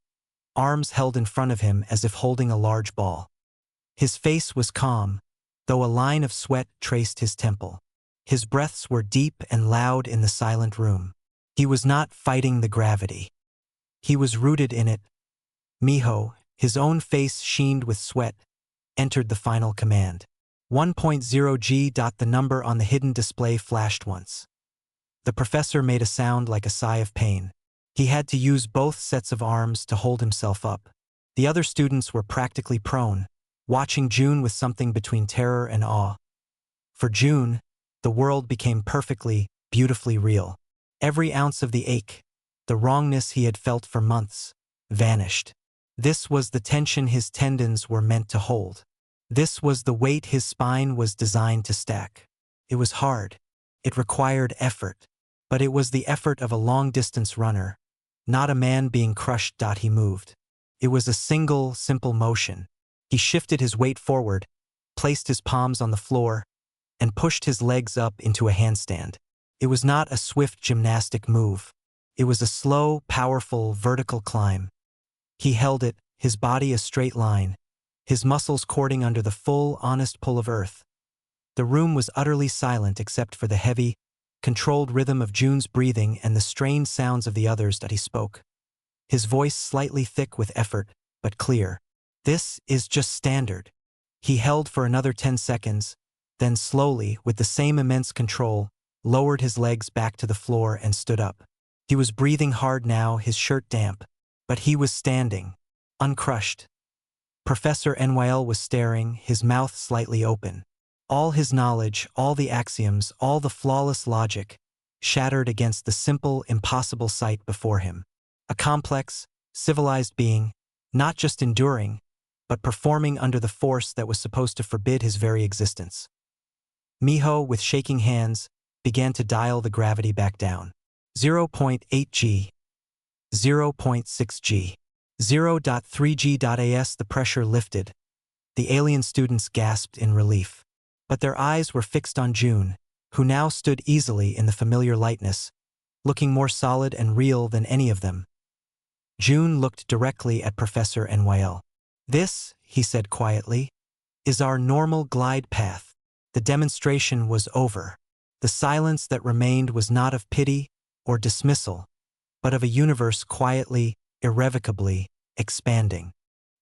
arms held in front of him as if holding a large ball. His face was calm, though a line of sweat traced his temple. His breaths were deep and loud in the silent room. He was not fighting the gravity. He was rooted in it. Miho, his own face sheened with sweat, entered the final command. 1.0G. The number on the hidden display flashed once. The professor made a sound like a sigh of pain. He had to use both sets of arms to hold himself up. The other students were practically prone, watching June with something between terror and awe. For June, the world became perfectly, beautifully real. Every ounce of the ache, the wrongness he had felt for months, vanished. This was the tension his tendons were meant to hold. This was the weight his spine was designed to stack. It was hard. It required effort. But it was the effort of a long-distance runner, not a man being crushed. He moved. It was a single, simple motion. He shifted his weight forward, placed his palms on the floor, and pushed his legs up into a handstand. It was not a swift gymnastic move. It was a slow, powerful, vertical climb. He held it, his body a straight line, his muscles cording under the full, honest pull of earth. The room was utterly silent except for the heavy, controlled rhythm of June's breathing and the strained sounds of the others that he spoke. His voice slightly thick with effort, but clear. This is just standard. He held for another 10 seconds, then slowly, with the same immense control, lowered his legs back to the floor and stood up. He was breathing hard now, his shirt damp, but he was standing, uncrushed. Professor NYL was staring, his mouth slightly open. All his knowledge, all the axioms, all the flawless logic, shattered against the simple, impossible sight before him. A complex, civilized being, not just enduring, but performing under the force that was supposed to forbid his very existence. Miho, with shaking hands, began to dial the gravity back down. 0.8G, 0.6G, 0.3G. The pressure lifted. The alien students gasped in relief. But their eyes were fixed on June, who now stood easily in the familiar lightness, looking more solid and real than any of them. June looked directly at Professor NYL. "This," he said quietly, "is our normal glide path." The demonstration was over. The silence that remained was not of pity or dismissal, but of a universe quietly, irrevocably, expanding.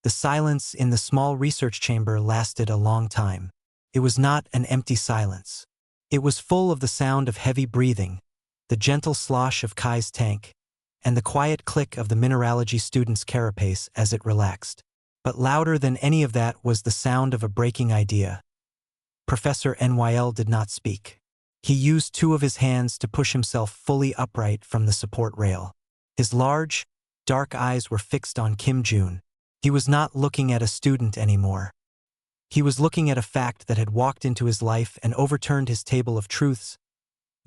The silence in the small research chamber lasted a long time. It was not an empty silence. It was full of the sound of heavy breathing, the gentle slosh of Kai's tank, and the quiet click of the mineralogy student's carapace as it relaxed. But louder than any of that was the sound of a breaking idea. Professor NYL did not speak. He used two of his hands to push himself fully upright from the support rail. His large, dark eyes were fixed on Kim June. He was not looking at a student anymore. He was looking at a fact that had walked into his life and overturned his table of truths.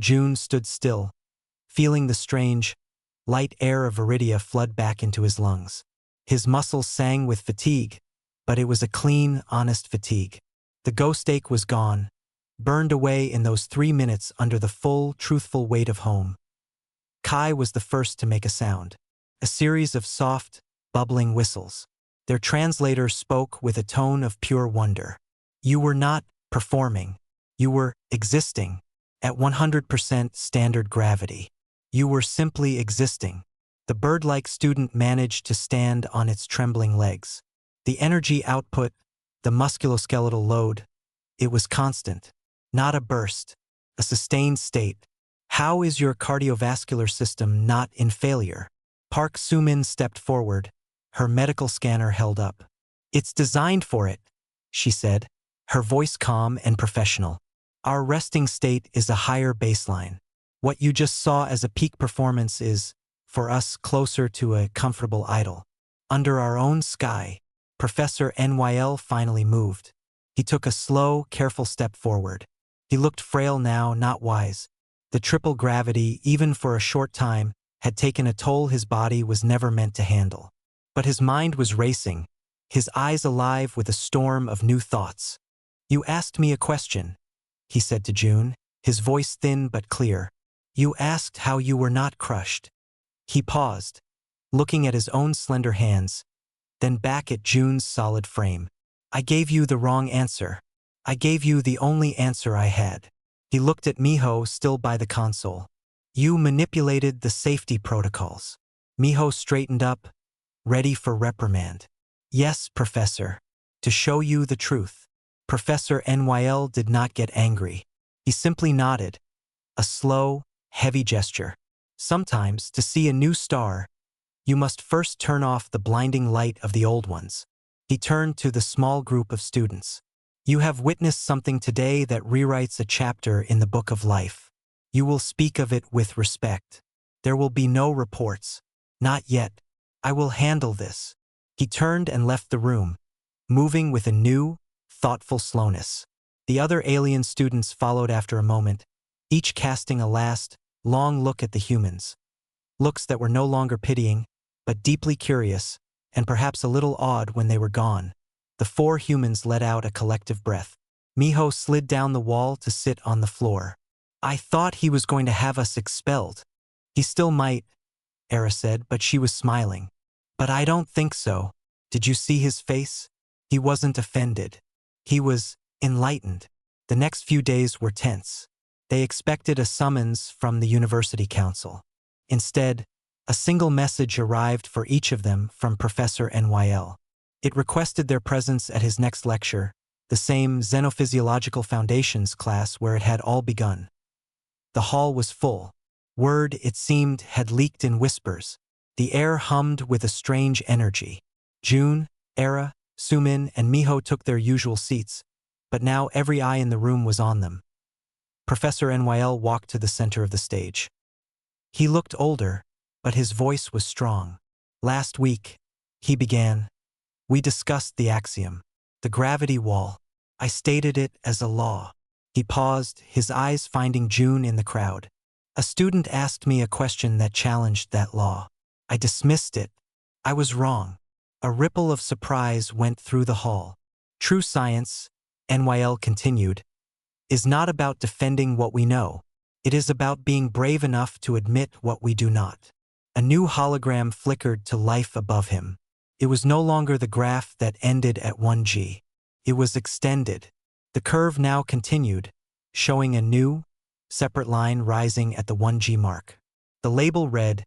June stood still, feeling the strange, light air of Viridia flood back into his lungs. His muscles sang with fatigue, but it was a clean, honest fatigue. The ghost ache was gone, burned away in those 3 minutes under the full, truthful weight of home. Kai was the first to make a sound, a series of soft, bubbling whistles. Their translator spoke with a tone of pure wonder. "You were not performing. You were existing, at 100% standard gravity. You were simply existing." The bird-like student managed to stand on its trembling legs. The energy output, the musculoskeletal load, it was constant, not a burst, a sustained state. "How is your cardiovascular system not in failure?" Park Soo-min stepped forward, her medical scanner held up. "It's designed for it," she said, her voice calm and professional. "Our resting state is a higher baseline. What you just saw as a peak performance is, for us, closer to a comfortable idle. Under our own sky." Professor NYL finally moved. He took a slow, careful step forward. He looked frail now, not wise. The triple gravity, even for a short time, had taken a toll his body was never meant to handle. But his mind was racing, his eyes alive with a storm of new thoughts. "You asked me a question," he said to June, his voice thin but clear. "You asked how you were not crushed." He paused, looking at his own slender hands, then back at June's solid frame. "I gave you the wrong answer. I gave you the only answer I had." He looked at Miho, still by the console. "You manipulated the safety protocols." Miho straightened up, ready for reprimand. "Yes, Professor." to show you the truth. Professor NYL did not get angry. He simply nodded, a slow, heavy gesture. Sometimes, to see a new star, you must first turn off the blinding light of the old ones. He turned to the small group of students. You have witnessed something today that rewrites a chapter in the book of life. You will speak of it with respect. There will be no reports. Not yet. I will handle this. He turned and left the room, moving with a new, thoughtful slowness. The other alien students followed after a moment, each casting a last, long look at the humans. Looks that were no longer pitying, but deeply curious, and perhaps a little awed when they were gone. The 4 humans let out a collective breath. Miho slid down the wall to sit on the floor. I thought he was going to have us expelled. He still might, Era said, but she was smiling. But I don't think so. Did you see his face? He wasn't offended. He was enlightened. The next few days were tense. They expected a summons from the university council. Instead, a single message arrived for each of them from Professor NYL. It requested their presence at his next lecture, the same Xenophysiological Foundations class where it had all begun. The hall was full. Word, it seemed, had leaked in whispers. The air hummed with a strange energy. June, Era, Sumin, and Miho took their usual seats, but now every eye in the room was on them. Professor NYL walked to the center of the stage. He looked older, but his voice was strong. Last week, he began. We discussed the axiom, the gravity wall. I stated it as a law. He paused, his eyes finding June in the crowd. A student asked me a question that challenged that law. I dismissed it. I was wrong. A ripple of surprise went through the hall. True science, NYL continued, is not about defending what we know. It is about being brave enough to admit what we do not. A new hologram flickered to life above him. It was no longer the graph that ended at 1G. It was extended. The curve now continued, showing a new, separate line rising at the 1G mark. The label read,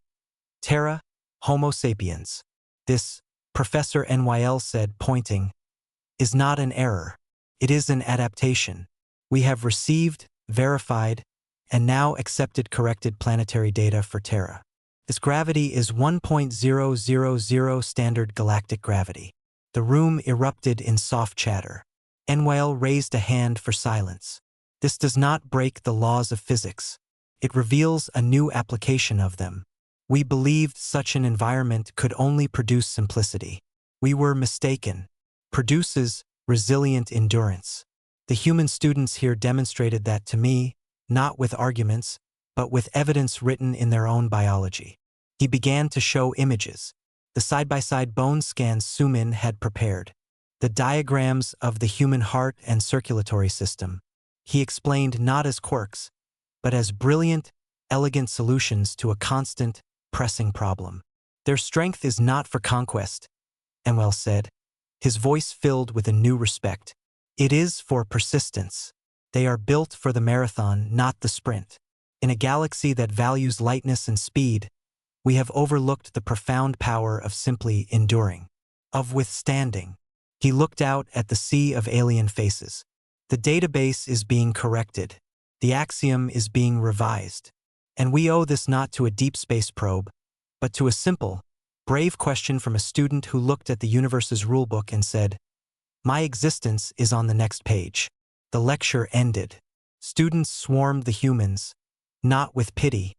Terra, Homo sapiens. This, Professor NYL said, pointing, is not an error. It is an adaptation. We have received, verified, and now accepted corrected planetary data for Terra. This gravity is 1.000 standard galactic gravity. The room erupted in soft chatter. NYL raised a hand for silence. This does not break the laws of physics. It reveals a new application of them. We believed such an environment could only produce simplicity. We were mistaken. Produces resilient endurance. The human students here demonstrated that to me, not with arguments, but with evidence written in their own biology. He began to show images, the side-by-side bone scans Sumin had prepared, the diagrams of the human heart and circulatory system. He explained not as quirks, but as brilliant, elegant solutions to a constant, pressing problem. Their strength is not for conquest, Enwell said, his voice filled with a new respect. It is for persistence. They are built for the marathon, not the sprint. In a galaxy that values lightness and speed, we have overlooked the profound power of simply enduring, of withstanding. He looked out at the sea of alien faces. The database is being corrected. The axiom is being revised. And we owe this not to a deep space probe, but to a simple, brave question from a student who looked at the universe's rulebook and said, "My existence is on the next page." The lecture ended. Students swarmed the humans, not with pity,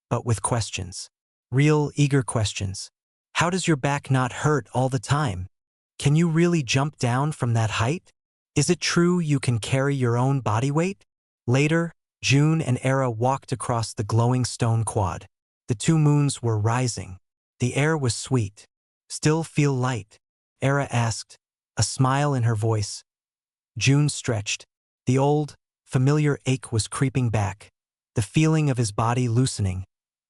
but with questions. Real, eager questions. How does your back not hurt all the time? Can you really jump down from that height? Is it true you can carry your own body weight? Later, June and Era walked across the glowing stone quad. The 2 moons were rising. The air was sweet. Still feel light? Era asked, a smile in her voice. June stretched. The old, familiar ache was creeping back, the feeling of his body loosening,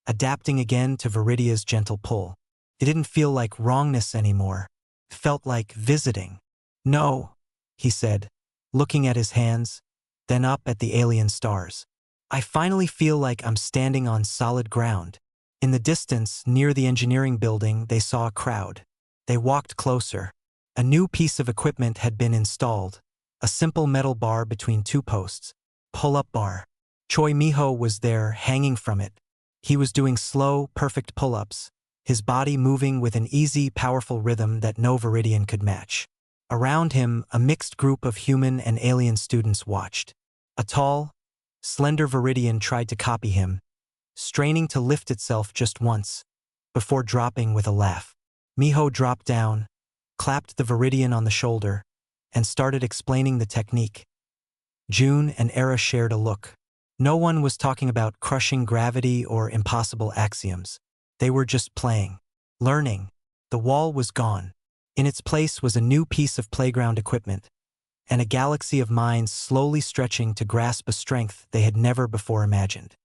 adapting again to Viridia's gentle pull. It didn't feel like wrongness anymore. It felt like visiting. No, he said, looking at his hands, then up at the alien stars. I finally feel like I'm standing on solid ground. In the distance, near the engineering building, they saw a crowd. They walked closer. A new piece of equipment had been installed, a simple metal bar between two posts. Pull-up bar. Choi Miho was there, hanging from it. He was doing slow, perfect pull-ups, his body moving with an easy, powerful rhythm that no Viridian could match. Around him, a mixed group of human and alien students watched. A tall, slender Viridian tried to copy him, straining to lift itself just once, before dropping with a laugh. Miho dropped down, clapped the Viridian on the shoulder, and started explaining the technique. June and Era shared a look. No one was talking about crushing gravity or impossible axioms. They were just playing, learning. The wall was gone. In its place was a new piece of playground equipment, and a galaxy of minds slowly stretching to grasp a strength they had never before imagined.